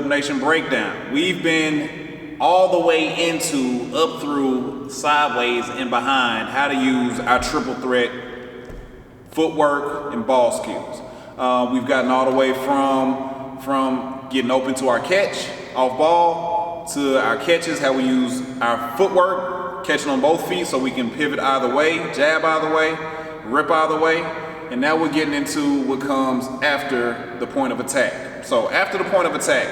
Hoopnation breakdown. We've been all the way into, up through, sideways, and behind how to use our triple threat footwork and ball skills. We've gotten all the way from getting open to our catch off ball to our catches, how we use our footwork, catching on both feet so we can pivot either way, jab either way, rip either way. And now we're getting into what comes after the point of attack. So after the point of attack,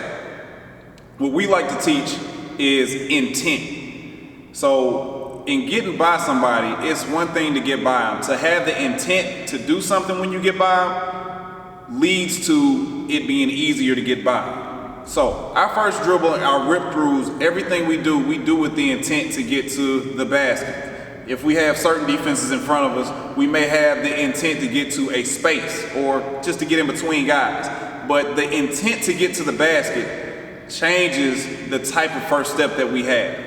what we like to teach is intent. So in getting by somebody, it's one thing to get by them. To have the intent to do something when you get by them leads to it being easier to get by. So our first dribble, our rip throughs, everything we do with the intent to get to the basket. If we have certain defenses in front of us, we may have the intent to get to a space or just to get in between guys. But the intent to get to the basket changes the type of first step that we have.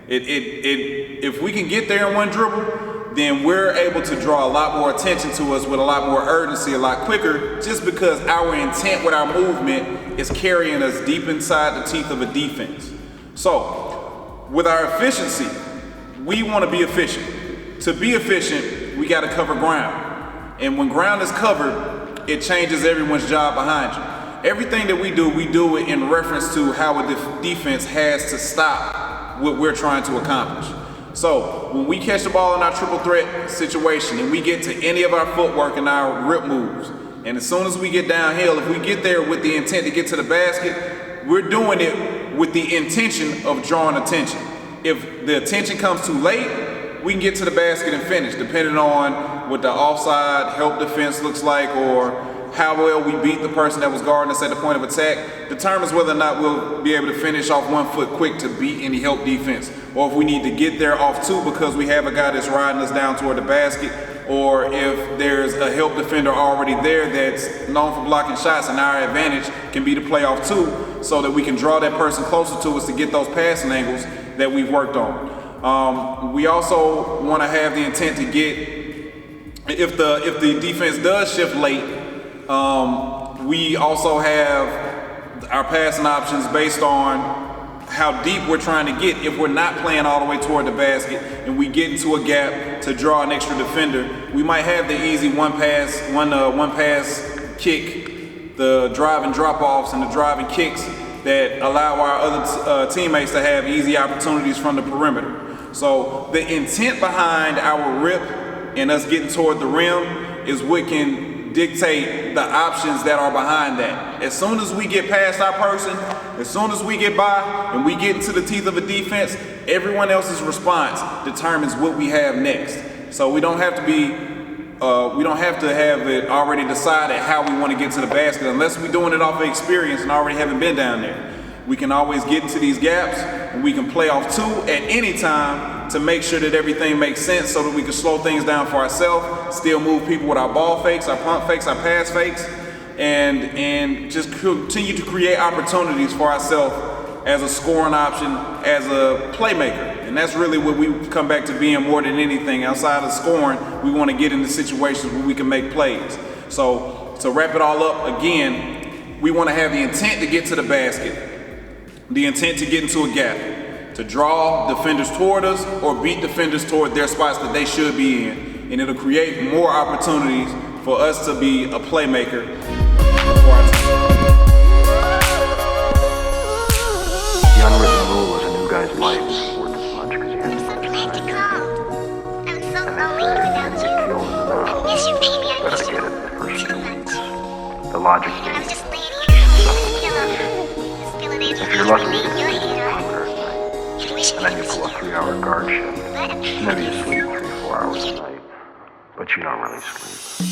If we can get there in one dribble, then we're able to draw a lot more attention to us with a lot more urgency, a lot quicker, just because our intent with our movement is carrying us deep inside the teeth of a defense. So with our efficiency, we want to be efficient. To be efficient, we got to cover ground. And when ground is covered, it changes everyone's job behind you. Everything that we do it in reference to how a defense has to stop what we're trying to accomplish. So when we catch the ball in our triple threat situation and we get to any of our footwork and our rip moves, and as soon as we get downhill, if we get there with the intent to get to the basket, we're doing it with the intention of drawing attention. If the attention comes too late, we can get to the basket and finish, depending on what the offside help defense looks like or how well we beat the person that was guarding us at the point of attack determines whether or not we'll be able to finish off 1 foot quick to beat any help defense, or if we need to get there off 2 because we have a guy that's riding us down toward the basket, or if there's a help defender already there that's known for blocking shots and our advantage can be to play off 2 so that we can draw that person closer to us to get those passing angles that we've worked on. We also want to have the intent to get, if the defense does shift late, we also have our passing options based on how deep we're trying to get. If we're not playing all the way toward the basket and we get into a gap to draw an extra defender, we might have the easy one pass kick, the drive and drop offs and the drive and kicks that allow our other teammates to have easy opportunities from the perimeter. So the intent behind our rip and us getting toward the rim is what can dictate the options that are behind that. As soon as we get past our person, as soon as we get by and we get into the teeth of a defense, everyone else's response determines what we have next. So we don't have to have it already decided how we want to get to the basket unless we're doing it off of experience and already haven't been down there. We can always get into these gaps and we can play off 2 at any time to make sure that everything makes sense so that we can slow things down for ourselves, still move people with our ball fakes, our pump fakes, our pass fakes, and just continue to create opportunities for ourselves as a scoring option, as a playmaker. And that's really what we come back to being more than anything. Outside of scoring, we want to get into situations where we can make plays. So to wrap it all up, again, we want to have the intent to get to the basket, the intent to get into a gap, to draw defenders toward us or beat defenders toward their spots that they should be in. And it'll create more opportunities for us to be a playmaker for our team. The unwritten rule is a new guy's life is worth as much because he has to exercise. And they say if you feel better get it the first 2 weeks. The logic is if you're lucky you can sleep longer at night, and then you pull a 3-hour guard shift, maybe you sleep 3-4 hours a night, but you don't really sleep.